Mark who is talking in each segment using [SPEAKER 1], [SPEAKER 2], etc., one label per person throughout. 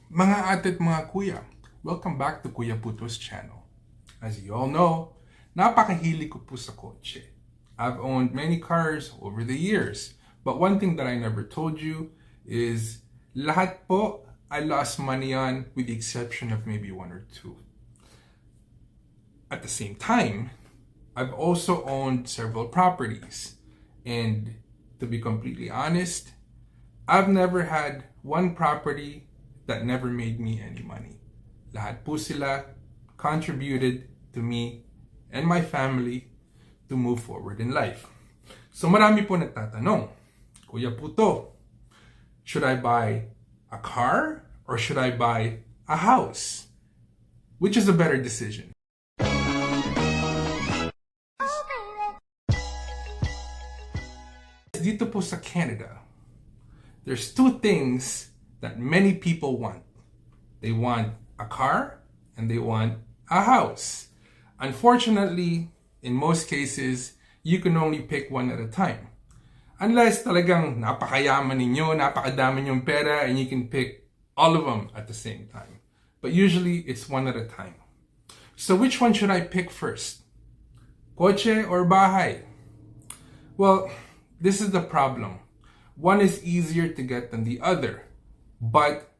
[SPEAKER 1] Mga ate at mga kuya, welcome back to Kuya Puto's channel. As you all know, napakahilig ko po sa kotse. I've owned many cars over the years, but one thing that I never told you is lahat po I lost money on with the exception of maybe one or two. At the same time, I've also owned several properties, and to be completely honest, I've never had one property that never made me any money. Lahat po sila contributed to me and my family to move forward in life. So marami po nagtatanong, Kuya Puto, should I buy a car or should I buy a house? Which is a better decision? Dito po sa Canada, there's two things that many people want. They want a car and they want a house. Unfortunately, in most cases, you can only pick one at a time. Unless talagang napakayaman ninyo, napakadami ninyong pera, and you can pick all of them at the same time. But usually, it's one at a time. So which one should I pick first? Kotse or bahay? Well, this is the problem. One is easier to get than the other. But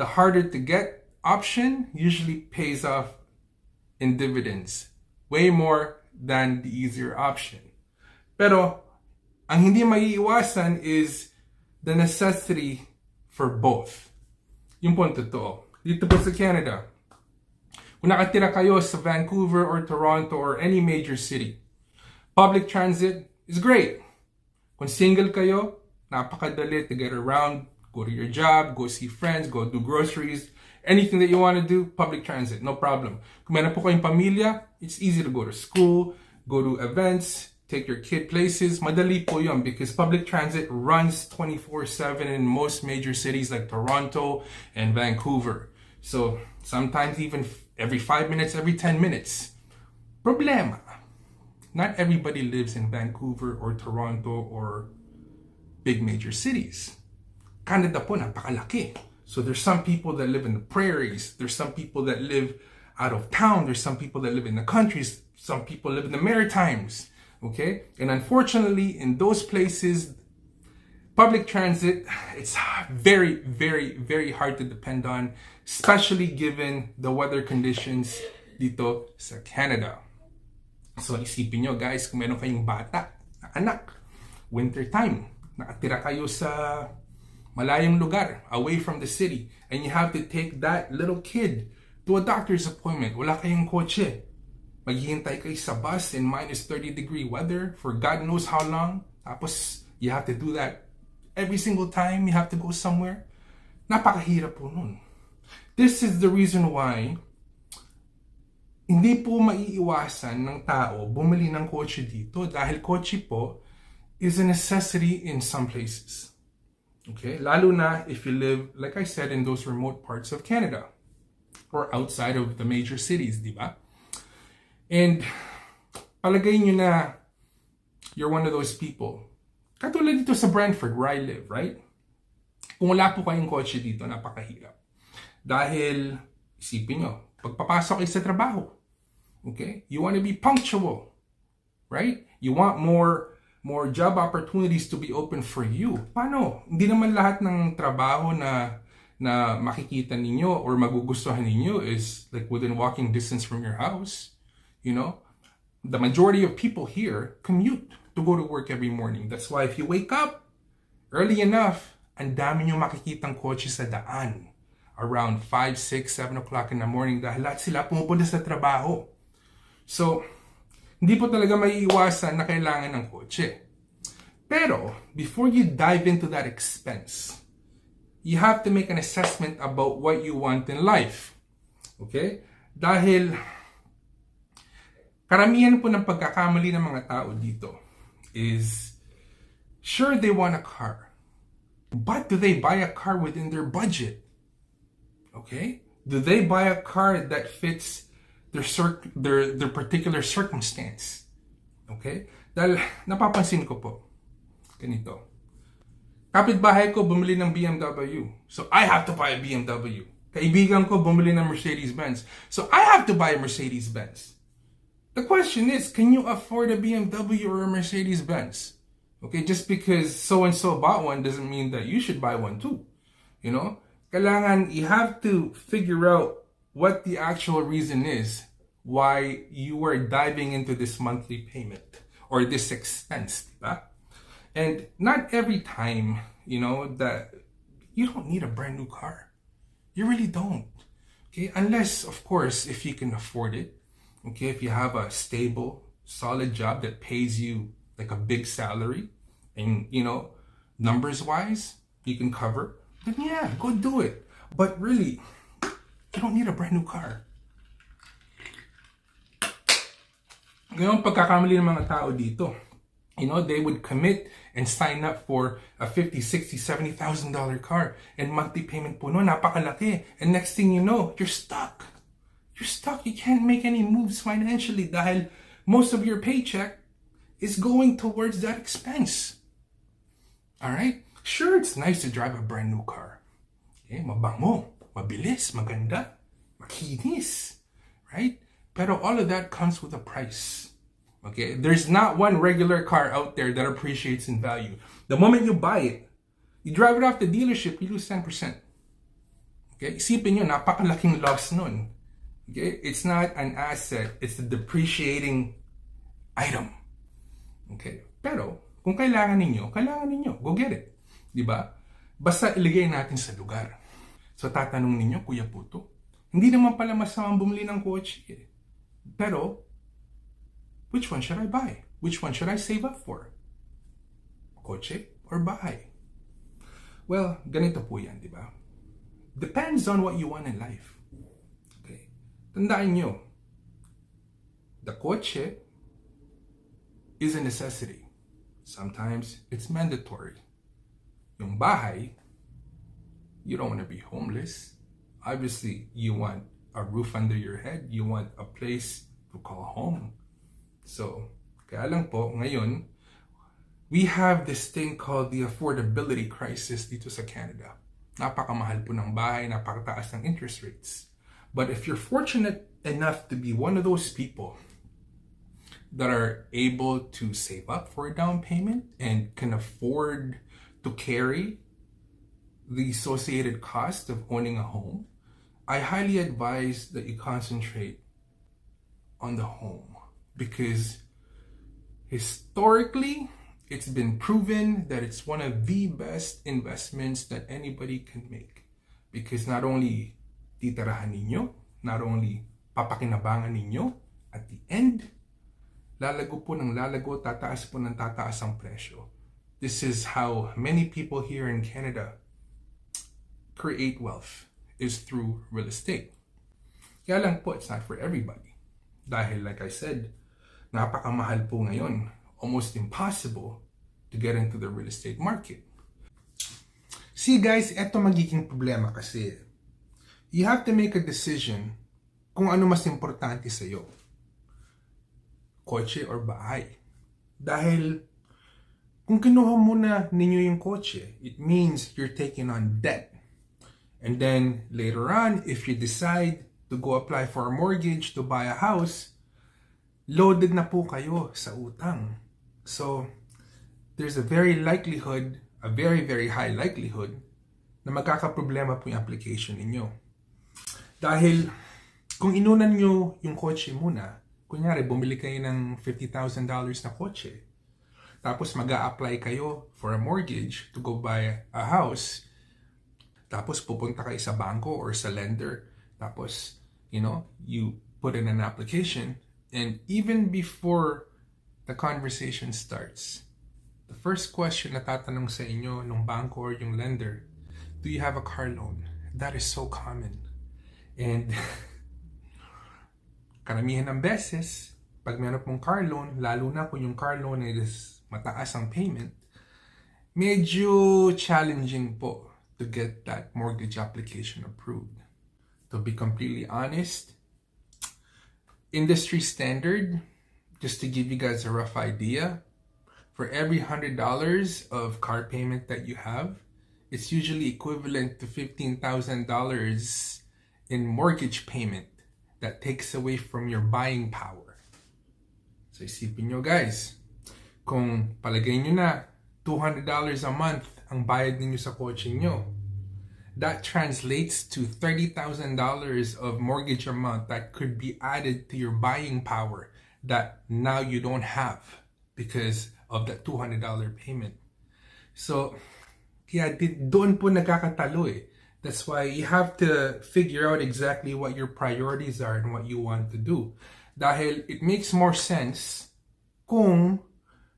[SPEAKER 1] the harder to get option usually pays off in dividends. Way more than the easier option. Pero, ang hindi maiiwasan is the necessity for both. Yung po ang totoo. Dito po sa Canada, kung nakatira kayo sa Vancouver or Toronto or any major city, public transit is great. Kung single kayo, napakadali to get around, go to your job, go see friends, go do groceries, anything that you want to do, public transit, no problem. Kung meron po kayong pamilya, it's easy to go to school, go to events, take your kid places. Madali po yun because public transit runs 24/7 in most major cities like Toronto and Vancouver. So sometimes even every 5 minutes, every 10 minutes. Problema. Not everybody lives in Vancouver or Toronto or big major cities. Canada po, napakalaki. So there's some people that live in the prairies. There's some people that live out of town. There's some people that live in the countries. Some people live in the Maritimes. Okay? And unfortunately, in those places, public transit, it's very, very, very hard to depend on, especially given the weather conditions dito sa Canada. So isipin nyo guys, kung meron kayong bata, anak, winter time, nakatira kayo sa malayong lugar, away from the city, and you have to take that little kid to a doctor's appointment. Wala kayong kotse. Maghihintay kayo sa bus in minus 30-degree weather for God knows how long. Tapos, you have to do that every single time you have to go somewhere. Napakahirap po nun. This is the reason why hindi po maiiwasan ng tao bumili ng kotse dito dahil kotse po is a necessity in some places. Okay? Lalo na if you live, like I said, in those remote parts of Canada or outside of the major cities, di ba? And palagay nyo na you're one of those people. Katulad dito sa Brantford where I live, right? Kung wala po kayong kotse dito, napakahirap. Dahil, isipin nyo, pagpapasok kayo sa trabaho, okay? You want to be punctual, right? You want more job opportunities to be open for you. Paano? Hindi naman lahat ng trabaho na makikita ninyo or magugustuhan ninyo is like within walking distance from your house. You know? The majority of people here commute to go to work every morning. That's why if you wake up early enough, ang dami nyo makikitang kotse sa daan. Around 5, 6, 7 o'clock in the morning dahil lahat sila pumupunta sa trabaho. So, hindi po talaga maiiwasan na kailangan ng kotse. Pero, before you dive into that expense, you have to make an assessment about what you want in life. Okay? Dahil, karamihan po ng pagkakamali ng mga tao dito is, sure they want a car. But do they buy a car within their budget? Okay? Do they buy a car that fits their particular circumstance? Okay? Dahil napapansin ko po, ganito. Kapitbahay ko bumili ng BMW. So I have to buy a BMW. Kaibigan ko bumili ng Mercedes-Benz. So I have to buy a Mercedes-Benz. The question is, can you afford a BMW or a Mercedes-Benz? Okay, just because so-and-so bought one doesn't mean that you should buy one too. You know? Kailangan, you have to figure out what the actual reason is why you are diving into this monthly payment or this expense, diba? And not every time, that you don't need a brand new car. You really don't. Okay, unless, of course, if you can afford it. Okay, if you have a stable, solid job that pays you like a big salary and, numbers wise, you can cover, then yeah, go do it. But really, you don't need a brand new car. Ngayon, pagkakamali ng mga tao dito, they would commit and sign up for a $50, $60, $70,000 car and monthly payment po no, napakalaki. And next thing you know, you're stuck. You're stuck. You can't make any moves financially dahil most of your paycheck is going towards that expense. Alright? Sure, it's nice to drive a brand new car. Okay? Mabango, mabilis, maganda, makinis. Right? Pero all of that comes with a price. Okay? There's not one regular car out there that appreciates in value. The moment you buy it, you drive it off the dealership, you lose 10%. Okay? Isipin nyo, napakalaking loss nun. Okay? It's not an asset, it's a depreciating item. Okay? Pero, kung kailangan ninyo, go get it. Diba? Basta iligay natin sa lugar. So tatanong ninyo, Kuya Puto, hindi naman pala masamang bumili ng kotse. Pero, which one should I buy? Which one should I save up for? Kotse or bahay? Well, ganito po yan, di ba? Depends on what you want in life. Okay? Tandaan nyo, the kotse is a necessity. Sometimes it's mandatory. Yung bahay, you don't want to be homeless. Obviously, you want a roof under your head. You want a place to call home. So, kaya lang po, ngayon, we have this thing called the affordability crisis dito sa Canada. Napakamahal po ng bahay, napakataas ng interest rates. But if you're fortunate enough to be one of those people that are able to save up for a down payment and can afford to carry the associated cost of owning a home, I highly advise that you concentrate on the home because historically, it's been proven that it's one of the best investments that anybody can make. Because not only titirahan ninyo, not only papakinabangan ninyo, at the end, lalago po ng lalago, tataas po ng tataas ang presyo. This is how many people here in Canada create wealth, is through real estate. Kaya lang po, it's not for everybody. Dahil like I said, napakamahal po ngayon, almost impossible to get into the real estate market. See guys, eto magiging problema kasi you have to make a decision kung ano mas importante sa iyo. Kotse or bahay. Dahil kung kinuha muna ninyo yung kotse, it means you're taking on debt. And then later on, if you decide to go apply for a mortgage to buy a house, loaded na po kayo sa utang. So, there's a very high likelihood na magkakaproblema po yung application ninyo. Dahil kung inunan nyo yung kotse muna, kunyari bumili kayo ng $50,000 na kotse, tapos mag-a-apply kayo for a mortgage to go buy a house, tapos pupunta kayo sa banko or sa lender, tapos, you put in an application, and even before the conversation starts, the first question na tatanong sa inyo ng banko or yung lender, do you have a car loan? That is so common. And karamihan ng beses, pag meron pong car loan, lalo na kung yung car loan is mataas ang payment, medyo challenging po to get that mortgage application approved. To be completely honest, industry standard, just to give you guys a rough idea, for every $100 of car payment that you have, it's usually equivalent to $15,000 in mortgage payment that takes away from your buying power. So isipin nyo guys, kung palagay nyo na $200 a month ang bayad ninyo sa kotse nyo, that translates to $30,000 of mortgage amount that could be added to your buying power that now you don't have because of that $200 payment. So, kaya doon po nagkakatalo eh. That's why you have to figure out exactly what your priorities are and what you want to do. Dahil it makes more sense kung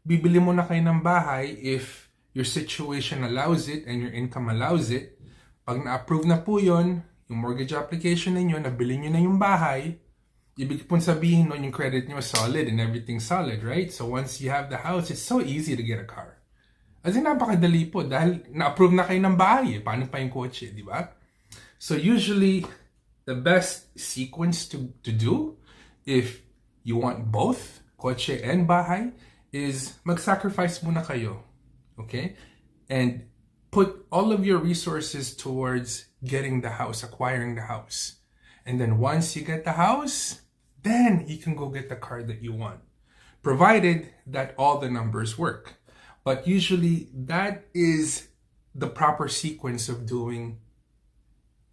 [SPEAKER 1] bibili mo na kayo ng bahay if your situation allows it and your income allows it. Pag na-approve na po yun, yung mortgage application ninyo, nabili nyo na yung bahay, ibig po sabihin nun yung credit nyo is solid and everything's solid, right? So once you have the house, it's so easy to get a car. As in, napakadali po dahil na-approve na kayo ng bahay. Paano pa yung kotse, di ba? So usually, the best sequence to do if you want both kotse and bahay is mag-sacrifice muna kayo. Okay? And put all of your resources towards getting the house, acquiring the house. And then once you get the house, then you can go get the car that you want. Provided that all the numbers work. But usually that is the proper sequence of doing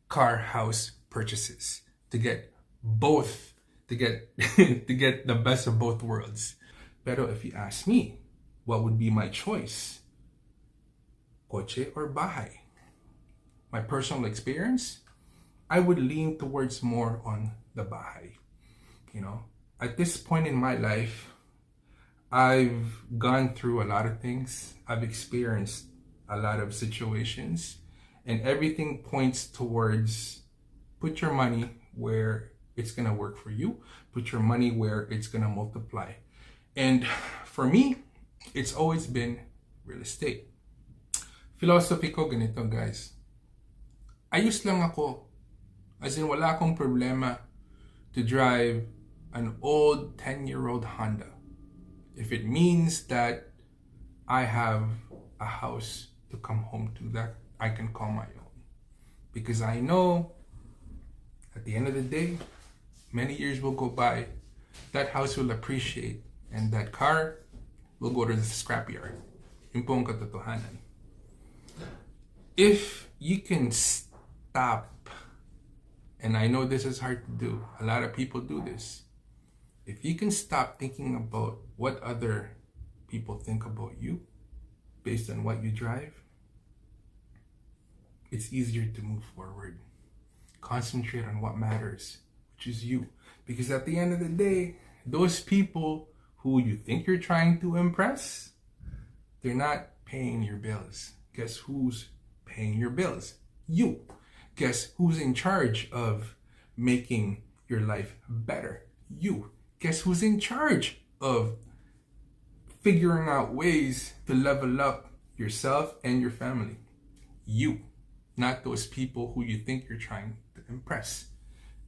[SPEAKER 1] car house purchases to get both, to get to get the best of both worlds. Pero if you ask me, what would be my choice? Kotse or bahay? My personal experience, I would lean towards more on the bahay. You know, at this point in my life, I've gone through a lot of things. I've experienced a lot of situations, and everything points towards put your money where it's gonna work for you. Put your money where it's gonna multiply. And for me, it's always been real estate. Philosophy ko ganito, guys. Ayos lang ako. As in, wala akong problema to drive an old 10-year-old Honda. If it means that I have a house to come home to that I can call my own. Because I know at the end of the day, many years will go by, that house will appreciate, and that car will go to the scrapyard. Yun po ang katotohanan. If you can stop, and I know this is hard to do, a lot of people do this. If you can stop thinking about what other people think about you based on what you drive, it's easier to move forward. Concentrate on what matters, which is you. Because at the end of the day, those people who you think you're trying to impress, they're not paying your bills. Guess who's paying your bills? You. Guess who's in charge of making your life better? You. Guess who's in charge of figuring out ways to level up yourself and your family? You. Not those people who you think you're trying to impress.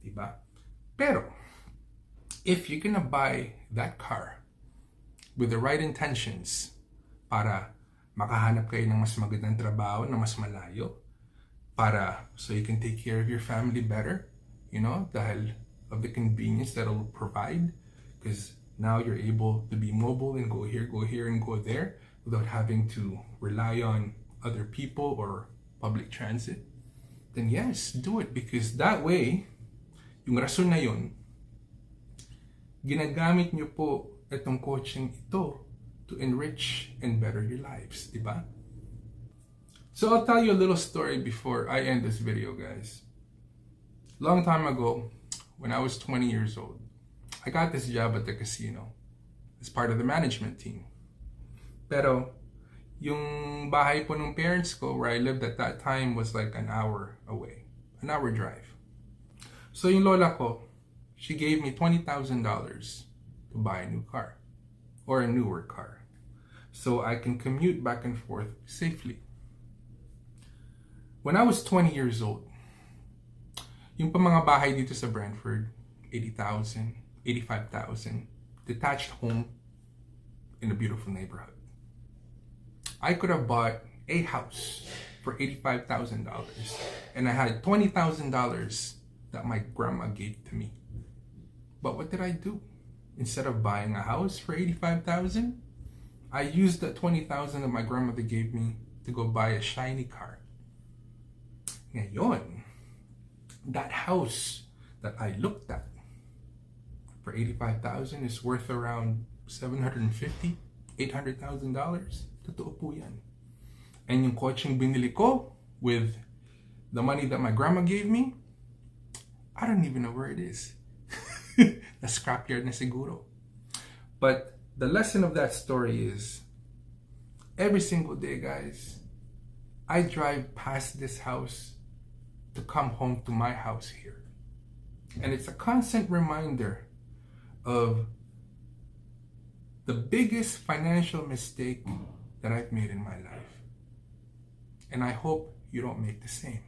[SPEAKER 1] Diba? Pero, if you're gonna buy that car with the right intentions para makahanap kayo ng mas magandang trabaho na mas malayo, para so you can take care of your family better, you know, dahil of the convenience that it'll provide, because now you're able to be mobile and go here, and go there without having to rely on other people or public transit, then yes, do it. Because that way, yung rason na yun, ginagamit nyo po itong coaching ito to enrich and better your lives, diba? So I'll tell you a little story before I end this video, guys. Long time ago, when I was 20 years old, I got this job at the casino as part of the management team. Pero, yung bahay po ng parents ko, where I lived at that time, was like an hour away. An hour drive. So yung lola ko, she gave me $20,000 to buy a new car. Or a newer car. So I can commute back and forth safely. When I was 20 years old, yung pa mga bahay dito sa Brantford, 80,000, 85,000, detached home in a beautiful neighborhood. I could have bought a house for $85,000 and I had $20,000 to that my grandma gave to me. But what did I do? Instead of buying a house for $85,000, I used the $20,000 that my grandmother gave me to go buy a shiny car. Ngayon, that house that I looked at for $85,000 is worth around $750,000, $800,000. Totoo po yan. And yung kotseng binili ko with the money that my grandma gave me, I don't even know where it is. The scrapyard na siguro. But the lesson of that story is, every single day, guys, I drive past this house to come home to my house here. And it's a constant reminder of the biggest financial mistake that I've made in my life. And I hope you don't make the same.